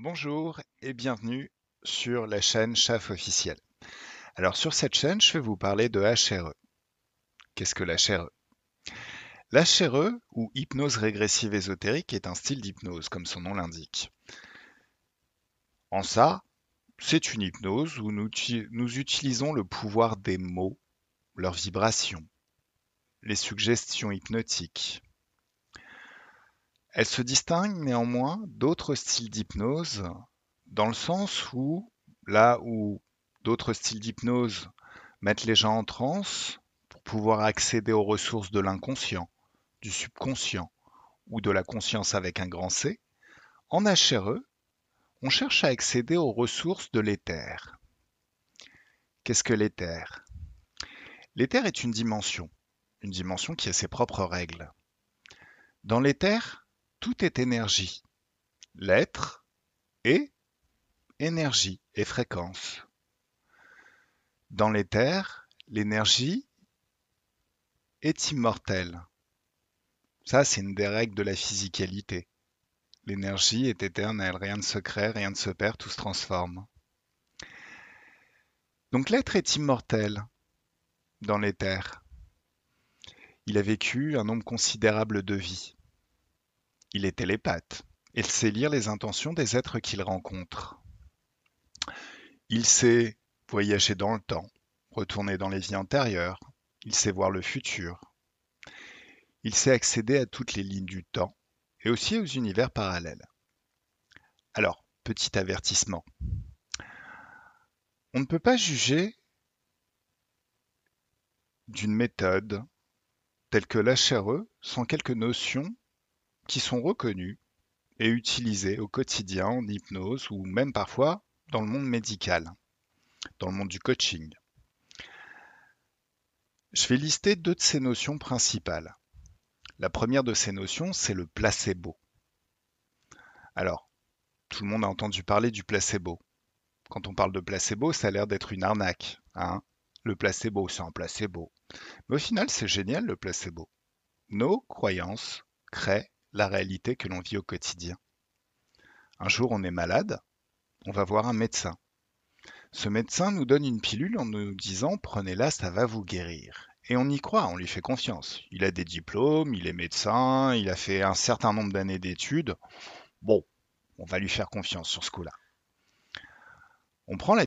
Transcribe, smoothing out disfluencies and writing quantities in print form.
Bonjour et bienvenue sur la chaîne CHAF officiel. Alors sur cette chaîne, je vais vous parler de HRE. Qu'est-ce que l'HRE? L'HRE, ou hypnose régressive ésotérique, est un style d'hypnose, comme son nom l'indique. En ça, c'est une hypnose où nous utilisons le pouvoir des mots, leurs vibrations, les suggestions hypnotiques. Elle se distingue néanmoins d'autres styles d'hypnose dans le sens où, là où d'autres styles d'hypnose mettre les gens en transe pour pouvoir accéder aux ressources de l'inconscient, du subconscient ou de la conscience avec un grand C, en HRE, on cherche à accéder aux ressources de l'éther. Qu'est-ce que l'éther? L'éther est une dimension qui a ses propres règles. Dans l'éther, tout est énergie. L'être est énergie et fréquence. Dans l'éther, l'énergie est immortelle. Ça, c'est une des règles de la physicalité. L'énergie est éternelle, rien ne se crée, rien ne se perd, tout se transforme. Donc l'être est immortel dans l'éther. Il a vécu un nombre considérable de vies. Il est télépathe. Il sait lire les intentions des êtres qu'il rencontre. Il sait voyager dans le temps, retourner dans les vies antérieures. Il sait voir le futur. Il sait accéder à toutes les lignes du temps et aussi aux univers parallèles. Alors, petit avertissement. On ne peut pas juger d'une méthode telle que l'HRE sans quelques notions qui sont reconnues et utilisées au quotidien en hypnose ou même parfois dans le monde médical, dans le monde du coaching. Je vais lister deux de ces notions principales. La première de ces notions, c'est le placebo. Alors, tout le monde a entendu parler du placebo. Quand on parle de placebo, ça a l'air d'être une arnaque, hein. Le placebo, c'est un placebo. Mais au final, c'est génial le placebo. Nos croyances créent la réalité que l'on vit au quotidien. Un jour, on est malade, on va voir un médecin. Ce médecin nous donne une pilule en nous disant prenez-la, ça va vous guérir. Et on y croit, on lui fait confiance. Il a des diplômes, il est médecin, il a fait un certain nombre d'années d'études. Bon, on va lui faire confiance sur ce coup-là. On prend la